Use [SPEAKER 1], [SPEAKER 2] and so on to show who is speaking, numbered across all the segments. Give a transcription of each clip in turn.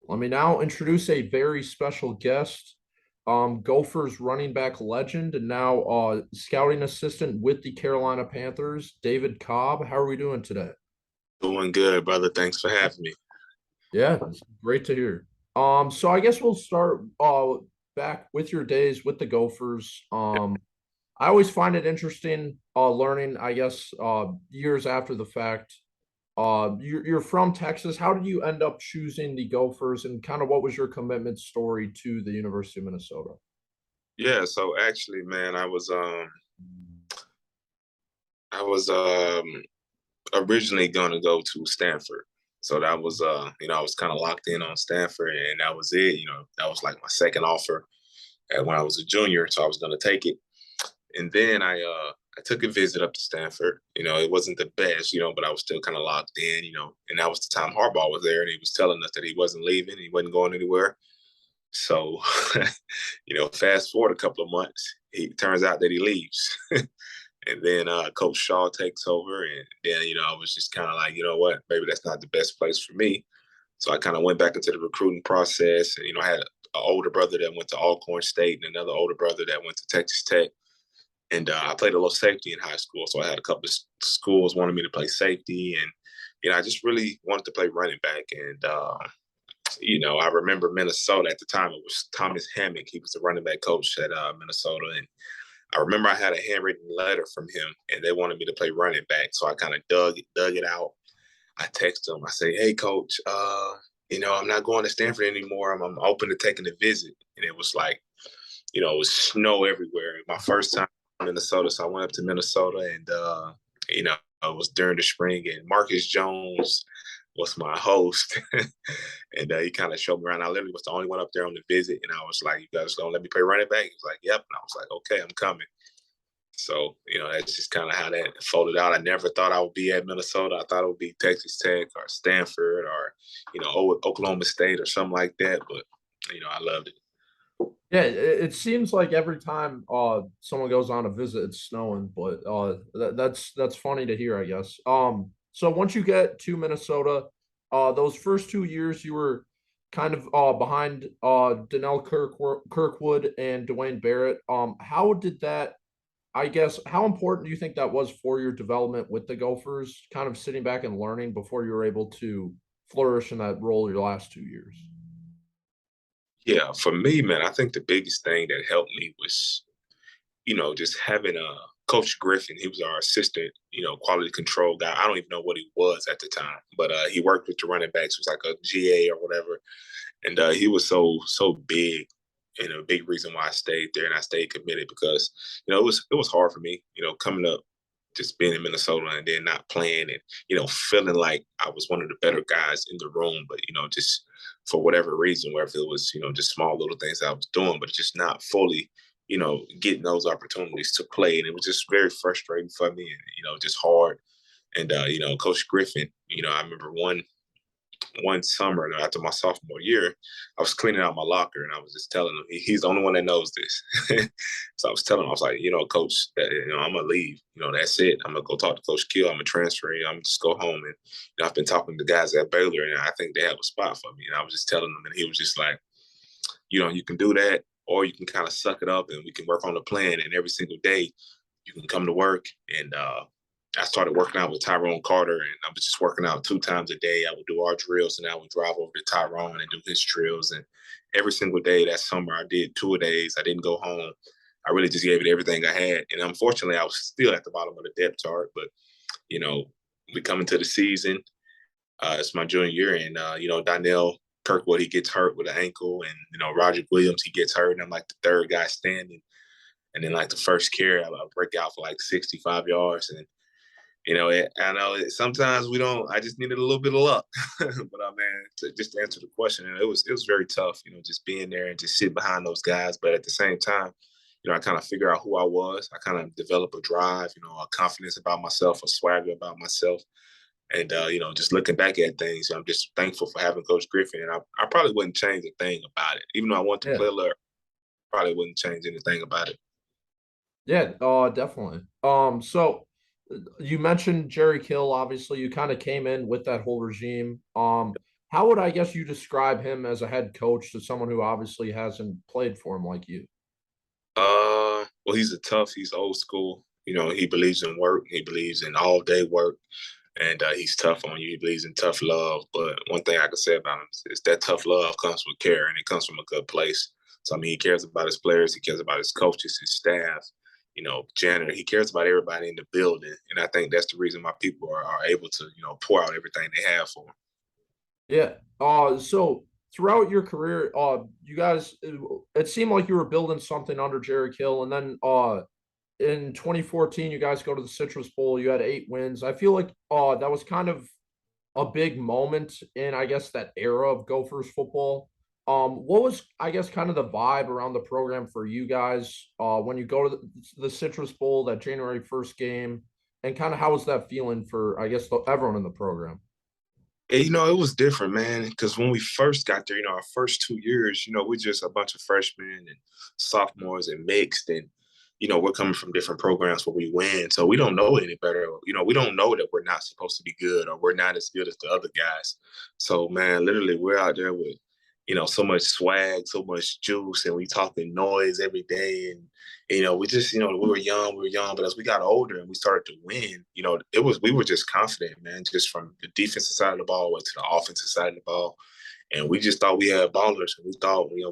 [SPEAKER 1] Let me now introduce a very special guest, Gophers running back legend and now scouting assistant with the Carolina Panthers, David Cobb. How are we doing today?
[SPEAKER 2] Doing good, brother. Thanks for having me.
[SPEAKER 1] Yeah, it's great to hear. So I guess we'll start back with your days with the Gophers. I always find it interesting learning, I guess, years after the fact. You're from Texas. How did you end up choosing the Gophers, and kind of what was your commitment story to the University of Minnesota?
[SPEAKER 2] Yeah, so actually, man, I was originally gonna go to Stanford. So that was I was kind of locked in on Stanford and that was it. That was like my second offer when I was a junior, so I was gonna take it. And then I took a visit up to Stanford. It wasn't the best, but I was still kind of locked in, and that was the time Harbaugh was there and he was telling us that he wasn't leaving, he wasn't going anywhere. So, fast forward a couple of months, he turns out that he leaves. And then Coach Shaw takes over. And then, I was just kind of like, you know what, maybe that's not the best place for me. So I kind of went back into the recruiting process. And, I had an older brother that went to Alcorn State and another older brother that went to Texas Tech. And I played a little safety in high school. So I had a couple of schools wanted me to play safety. And, I just really wanted to play running back. And, I remember Minnesota at the time. It was Thomas Hammock. He was the running back coach at Minnesota, and I remember I had a handwritten letter from him, and they wanted me to play running back. So I kind of dug it out. I texted him. I say, "Hey, coach, I'm not going to Stanford anymore. I'm open to taking a visit." And it was like, it was snow everywhere. My first time in Minnesota, so I went up to Minnesota, and it was during the spring, and Marcus Jones was my host. And he kind of showed me around. I literally was the only one up there on the visit. And I was like, "You guys gonna let me play running back?" He was like, "Yep." And I was like, "Okay, I'm coming." So, that's just kind of how that folded out. I never thought I would be at Minnesota. I thought it would be Texas Tech or Stanford or, Oklahoma State or something like that. But, I loved it.
[SPEAKER 1] Yeah, it seems like every time someone goes on a visit, it's snowing, but that's funny to hear, I guess. So once you get to Minnesota, those first 2 years you were kind of behind Kirkwood and Dwayne Barrett. How did that? I guess how important do you think that was for your development with the Gophers? Kind of sitting back and learning before you were able to flourish in that role your last 2 years.
[SPEAKER 2] Yeah, for me, man, I think the biggest thing that helped me was just having Coach Griffin. He was our assistant, quality control guy. I don't even know what he was at the time, but he worked with the running backs. He was like a GA or whatever, and he was so big, and a big reason why I stayed there and I stayed committed because it was hard for me, coming up. Just being in Minnesota and then not playing and, feeling like I was one of the better guys in the room, but, just for whatever reason, whether it was, just small little things I was doing, but just not fully getting those opportunities to play. And it was just very frustrating for me and, just hard. And, Coach Griffin, I remember one summer after my sophomore year, I was cleaning out my locker and I was just telling him he's the only one that knows this. So I was telling him, I was like, coach, that, I'm gonna leave. That's it. I'm gonna go talk to Coach Kill. I'm gonna transfer. I'm gonna just go home. And I've been talking to guys at Baylor, and I think they have a spot for me. And I was just telling him, and he was just like, you can do that, or you can kind of suck it up, and we can work on the plan. And every single day, you can come to work and I started working out with Tyrone Carter, and I was just working out 2 times a day. I would do our drills, and I would drive over to Tyrone and do his drills. And every single day that summer, I did 2 days. I didn't go home. I really just gave it everything I had. And unfortunately, I was still at the bottom of the depth chart. But you know, we come into the season. It's my junior year, and Donnell Kirkwood, he gets hurt with an ankle, and Roger Williams, he gets hurt, and I'm like the third guy standing. And then like the first carry, I break out for like 65 yards, and I know sometimes we don't. I just needed a little bit of luck, but man, just to answer the question, it was very tough. Just being there and just sitting behind those guys. But at the same time, I kind of figure out who I was. I kind of develop a drive, a confidence about myself, a swagger about myself, and just looking back at things, I'm just thankful for having Coach Griffin. And I probably wouldn't change a thing about it, even though I want to
[SPEAKER 1] Yeah.
[SPEAKER 2] play a little. Probably wouldn't change anything about it.
[SPEAKER 1] Yeah, definitely. So you mentioned Jerry Kill, obviously you kind of came in with that whole regime. how would I guess you describe him as a head coach to someone who obviously hasn't played for him like you?
[SPEAKER 2] Well, he's old school. He believes in work. He believes in all day work, and he's tough on you. He believes in tough love. But one thing I can say about him is that tough love comes with care, and it comes from a good place. So I mean, he cares about his players. He cares about his coaches, his staff. Janitor. He cares about everybody in the building, and I think that's the reason why people are able to pour out everything they have for him.
[SPEAKER 1] Yeah. So throughout your career, you guys, it seemed like you were building something under Jerry Kill, and then in 2014, you guys go to the Citrus Bowl. You had 8 wins. I feel like that was kind of a big moment in, I guess, that era of Gophers football. What was, I guess, kind of the vibe around the program for you guys when you go to the Citrus Bowl, that January 1st game, and kind of how was that feeling for, I guess, everyone in the program?
[SPEAKER 2] And, it was different, man, because when we first got there, our first 2 years, we're just a bunch of freshmen and sophomores and mixed. And, we're coming from different programs where we win. So we don't know any better. We don't know that we're not supposed to be good or we're not as good as the other guys. So, man, literally, we're out there with, so much swag, so much juice, and we talking noise every day. And, we just, we were young, but as we got older and we started to win, we were just confident, man, just from the defensive side of the ball to the offensive side of the ball. And we just thought we had ballers, and we thought, we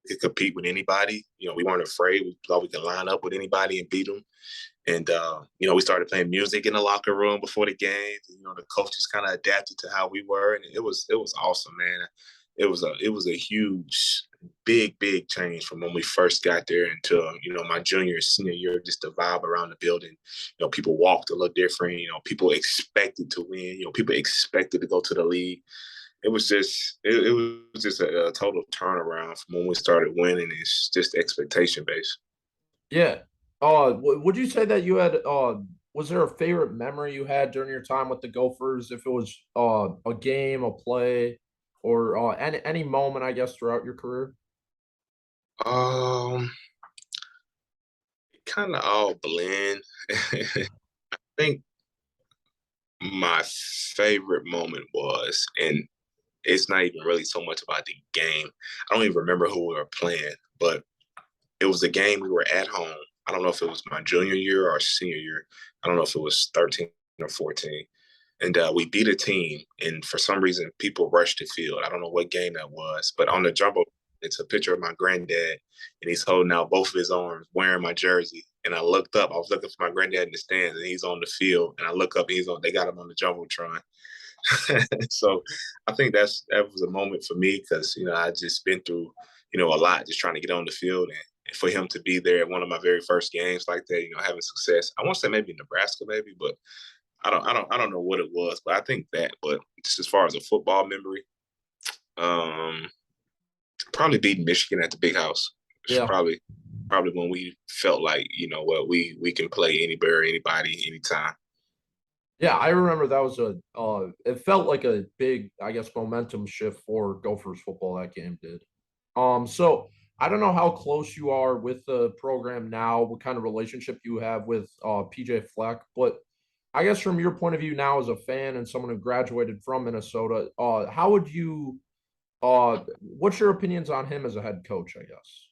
[SPEAKER 2] could compete with anybody. We weren't afraid. We thought we could line up with anybody and beat them. And, we started playing music in the locker room before the games. The coaches kind of adapted to how we were. And it was awesome, man. It was a huge, big change from when we first got there until, my junior, senior year, just the vibe around the building. People walked a little different. People expected to win. People expected to go to the league. It was just a total turnaround from when we started winning. It's just expectation based.
[SPEAKER 1] Yeah. Would you say that you had was there a favorite memory you had during your time with the Gophers? If it was a game, a play, or any moment, I guess, throughout your career?
[SPEAKER 2] Um, Kind of all blend. I think my favorite moment was, and it's not even really so much about the game. I don't even remember who we were playing, but it was a game we were at home. I don't know if it was my junior year or senior year. I don't know if it was 13 or 14. And we beat a team, and for some reason, people rushed the field. I don't know what game that was, but on the jumbo, it's a picture of my granddad, and he's holding out both of his arms, wearing my jersey. And I looked up. I was looking for my granddad in the stands, and he's on the field. And I look up, and he's on. They got him on the jumbotron. So I think that was a moment for me because I just been through a lot, just trying to get on the field, and for him to be there at one of my very first games like that, having success. I want to say maybe Nebraska, maybe, but I don't know what it was, but I think that. But just as far as a football memory, um, probably beating Michigan at the Big House. It's
[SPEAKER 1] Yeah.
[SPEAKER 2] probably when we felt like what we can play anywhere, anybody, anytime.
[SPEAKER 1] Yeah, I remember that was it felt like a big, I guess, momentum shift for Gophers football that game did. So I don't know how close you are with the program now, what kind of relationship you have with PJ Fleck, but I guess from your point of view now as a fan and someone who graduated from Minnesota, how would you what's your opinions on him as a head coach, I guess?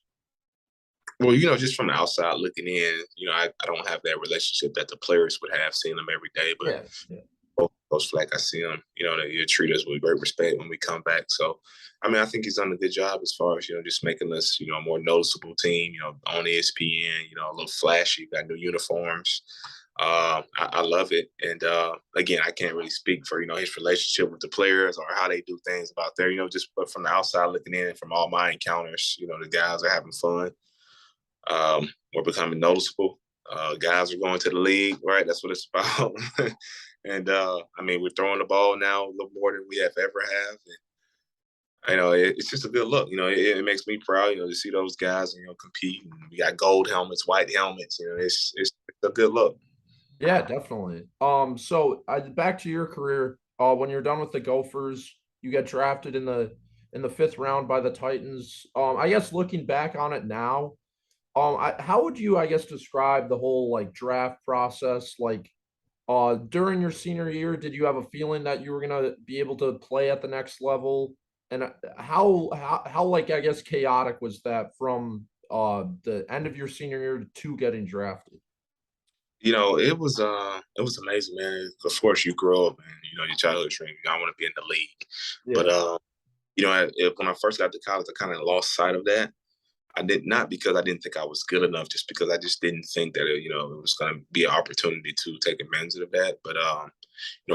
[SPEAKER 2] Well, just from the outside looking in, I don't have that relationship that the players would have seeing them every day, but
[SPEAKER 1] Yeah, yeah.
[SPEAKER 2] Coach Fleck, I see him, they treat us with great respect when we come back. So, I mean, I think he's done a good job as far as, just making us, a more noticeable team, on ESPN, a little flashy, got new uniforms. I love it. And again, I can't really speak for, his relationship with the players or how they do things about there, just but from the outside looking in, from all my encounters, the guys are having fun. We're becoming noticeable. Guys are going to the league, right? That's what it's about. And I mean, we're throwing the ball now a little more than we have ever have. And, it's just a good look. It makes me proud, to see those guys, compete. And we got gold helmets, white helmets. It's a good look.
[SPEAKER 1] Yeah, definitely. So back to your career. When you're done with the Gophers, you get drafted in the fifth round by the Titans. I guess looking back on it now, how would you, I guess, describe the whole like draft process? Like, During your senior year, did you have a feeling that you were gonna be able to play at the next level? And how like I guess chaotic was that from the end of your senior year to getting drafted?
[SPEAKER 2] It was amazing, man. Of course, you grow up and your childhood dream. I want to be in the league, but
[SPEAKER 1] Yeah.
[SPEAKER 2] when I first got to college, I kind of lost sight of that. I did not because I didn't think I was good enough, just because I just didn't think that it was going to be an opportunity to take advantage of that. But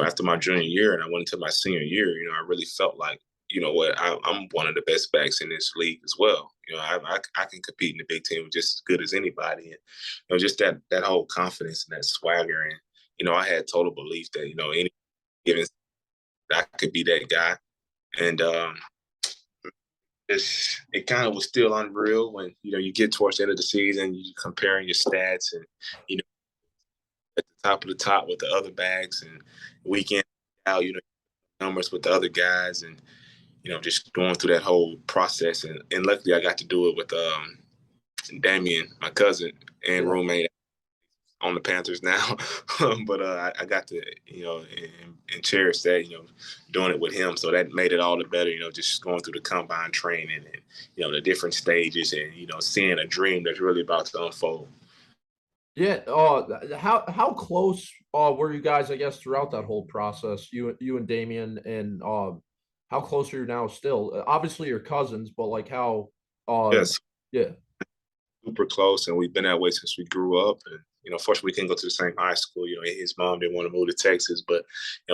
[SPEAKER 2] after my junior year and I went into my senior year, I really felt like, I'm one of the best backs in this league as well. I can compete in the Big Ten just as good as anybody, and just that whole confidence and that swagger, and I had total belief that any given I could be that guy, and it kind of was still unreal when you get towards the end of the season, you comparing your stats, and you know at the top of the top with the other bags, and weekend out, numbers with the other guys, and just going through that whole process, and luckily I got to do it with Damien, my cousin and
[SPEAKER 1] Yeah.
[SPEAKER 2] roommate on the Panthers now. But I got to, and cherish that, doing it with him. So that made it all the better, just going through the combine training and, the different stages, and, seeing a dream that's really about to unfold.
[SPEAKER 1] Yeah. How close were you guys, I guess, throughout that whole process? You and Damien, and how close are you now still? Obviously you're cousins, but like how
[SPEAKER 2] Yes,
[SPEAKER 1] yeah.
[SPEAKER 2] super close, and we've been that way since we grew up. And fortunately, we couldn't go to the same high school. His mom didn't want to move to Texas, but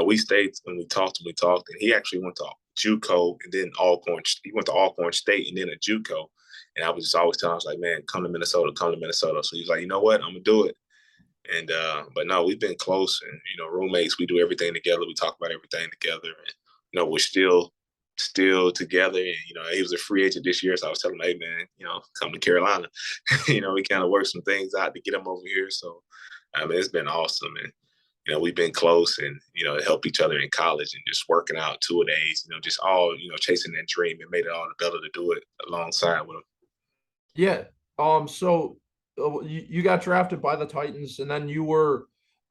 [SPEAKER 2] we stayed and we talked and we talked. And he actually went to JUCO and then Alcorn. He went to Alcorn State and then a JUCO. And I was just always telling him, I was like, man, come to Minnesota, come to Minnesota. So he's like, you know what, I'm gonna do it. And but no, we've been close, and roommates. We do everything together. We talk about everything together, and we're still together. And he was a free agent this year, so I was telling him, hey man, come to Carolina. We kind of worked some things out to get him over here. So I mean, it's been awesome, and we've been close, and helped each other in college, and just working out 2 days. Just all chasing that dream, and made it all the better to do it alongside with him.
[SPEAKER 1] Yeah. So you got drafted by the Titans, and then you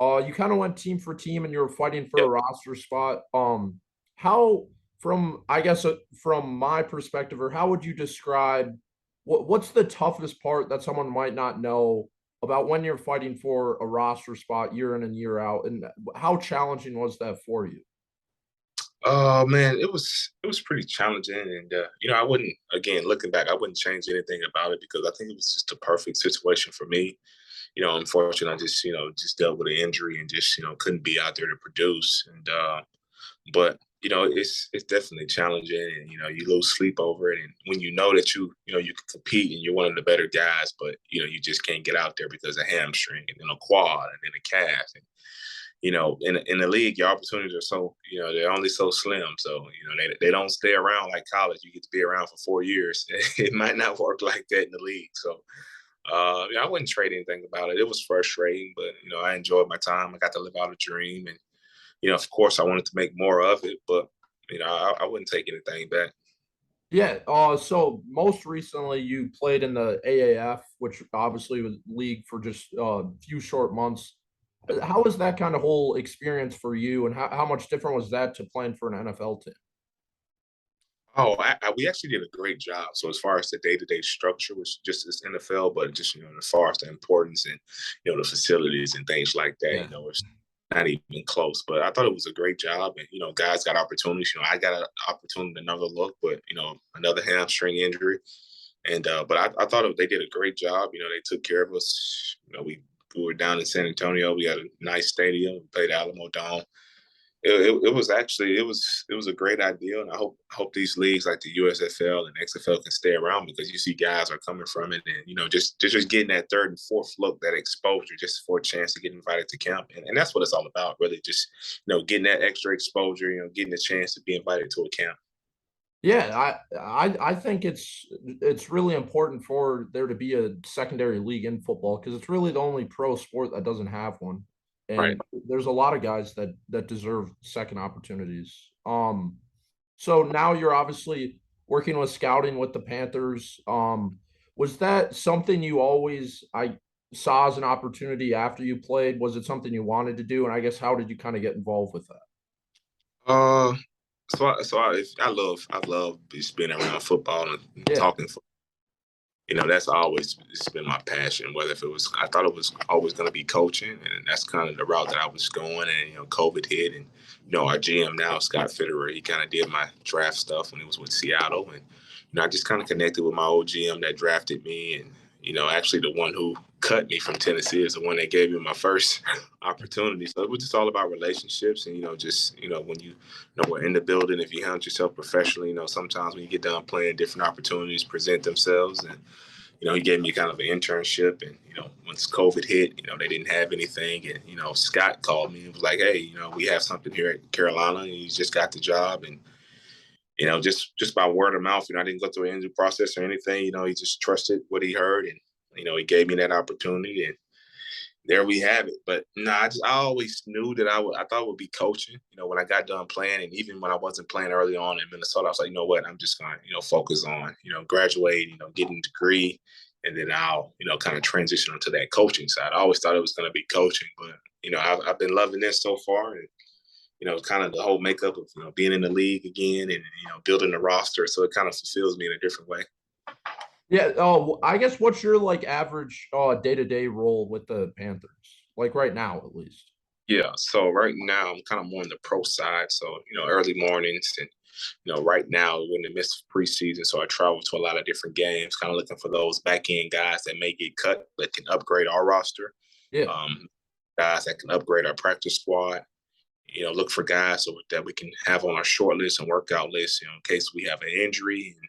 [SPEAKER 1] kind of went team for team, and you were fighting for a
[SPEAKER 2] Yep.
[SPEAKER 1] roster spot. How from I guess from my perspective, or how would you describe what's the toughest part that someone might not know about when you're fighting for a roster spot year in and year out, and how challenging was that for you?
[SPEAKER 2] Oh man, it was pretty challenging, and I wouldn't, again, looking back, I wouldn't change anything about it, because I think it was just a perfect situation for me. Unfortunately, I just dealt with an injury and just couldn't be out there to produce, and but it's definitely challenging, and you lose sleep over it, and when you know that you can compete and you're one of the better guys, but you just can't get out there because of hamstring and then a quad and then a calf, and in the league, your opportunities are they're only so slim. So, they don't stay around like college. You get to be around for 4 years. It might not work like that in the league. So, I wouldn't trade anything about it. It was frustrating, but, I enjoyed my time. I got to live out a dream. And, of course, I wanted to make more of it, but, I wouldn't take anything back.
[SPEAKER 1] Yeah. So most recently you played in the AAF, which obviously was league for just a few short months. How was that kind of whole experience for you, and how much different was that to playing for an NFL team?
[SPEAKER 2] Oh, we actually did a great job. So as far as the day-to-day structure was just as NFL, but just as far as the importance and the facilities and things like that,
[SPEAKER 1] Yeah.
[SPEAKER 2] it's not even close. But I thought it was a great job, and guys got opportunities. I got an opportunity, another look, but another hamstring injury, and but I thought they did a great job. They took care of us. We were down in San Antonio. We had a nice stadium. We played Alamo Dome. It was actually it was a great idea, and I hope these leagues like the USFL and XFL can stay around, because you see guys are coming from it, and just getting that third and fourth look, that exposure, just for a chance to get invited to camp, and that's what it's all about, really, just getting that extra exposure, getting a chance to be invited to a camp.
[SPEAKER 1] Yeah, I think it's really important for there to be a secondary league in football, because it's really the only pro sport that doesn't have one,
[SPEAKER 2] Right.
[SPEAKER 1] and there's a lot of guys that deserve second opportunities. So now you're obviously working with scouting with the Panthers. Was that something you always saw as an opportunity after you played? Was it something you wanted to do? And I guess how did you kind of get involved with that?
[SPEAKER 2] Uh, I love just being around football and
[SPEAKER 1] Yeah.
[SPEAKER 2] talking. That's always it's been my passion. Whether if it was, I thought it was always going to be coaching, and that's kind of the route that I was going. And COVID hit, and our GM now, Scott Fitterer, he kind of did my draft stuff when he was with Seattle, and I just kind of connected with my old GM that drafted me, and actually the one who cut me from Tennessee is the one that gave me my first opportunity. So it was just all about relationships, and just when we're in the building, if you handle yourself professionally, sometimes when you get done playing, different opportunities present themselves, and he gave me kind of an internship. And, once COVID hit, they didn't have anything. And, Scott called me and was like, hey, we have something here at Carolina. And he just got the job. And, just by word of mouth, I didn't go through an interview process or anything. He just trusted what he heard. And, he gave me that opportunity. And there we have it. But no, I always knew that I thought it would be coaching. When I got done playing, and even when I wasn't playing early on in Minnesota, I was like, you know what, I'm just gonna focus on graduate, getting a degree, and then I'll kind of transition into that coaching side. I always thought it was going to be coaching, but I've been loving this so far, and kind of the whole makeup of being in the league again, and building the roster, so it kind of fulfills me in a different way.
[SPEAKER 1] Yeah. Oh, I guess what's your like average day-to-day role with the Panthers? Like right now, at least.
[SPEAKER 2] Yeah, so right now I'm kind of more on the pro side. So, early mornings and, right now we're in the midst of preseason. So I travel to a lot of different games, kind of looking for those back end guys that may get cut that can upgrade our roster.
[SPEAKER 1] Yeah.
[SPEAKER 2] Um, Guys that can upgrade our practice squad. Look for guys that we can have on our short list and workout list, in case we have an injury. And,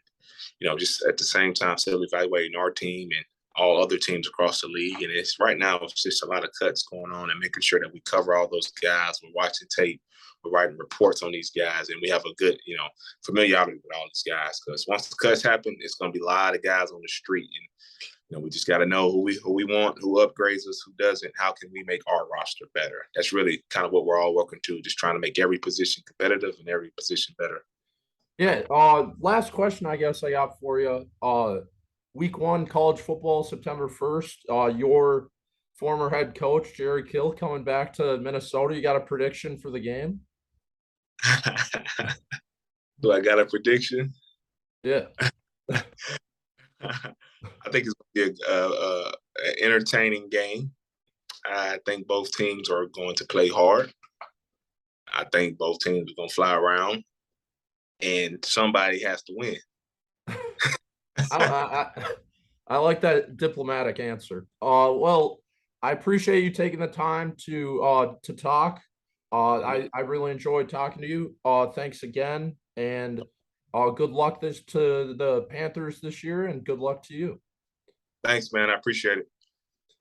[SPEAKER 2] just at the same time, still evaluating our team and all other teams across the league. And it's right now, it's just a lot of cuts going on and making sure that we cover all those guys. We're watching tape, we're writing reports on these guys, and we have a good, familiarity with all these guys. Because once the cuts happen, it's going to be a lot of guys on the street. And, we just got to know who we want, who upgrades us, who doesn't. How can we make our roster better? That's really kind of what we're all working to, just trying to make every position competitive and every position better.
[SPEAKER 1] Yeah. Last question I guess I got for you. Week one college football, September 1st. Your former head coach, Jerry Kill, coming back to Minnesota. You got a prediction for the game?
[SPEAKER 2] Do I got a prediction?
[SPEAKER 1] Yeah.
[SPEAKER 2] I think it's going to be an entertaining game. I think both teams are going to play hard. I think both teams are going to fly around, and somebody has to win.
[SPEAKER 1] I like that diplomatic answer. Well, I appreciate you taking the time to talk. I really enjoyed talking to you. Thanks again, and good luck to the Panthers this year, and good luck to you.
[SPEAKER 2] Thanks, man. I appreciate it.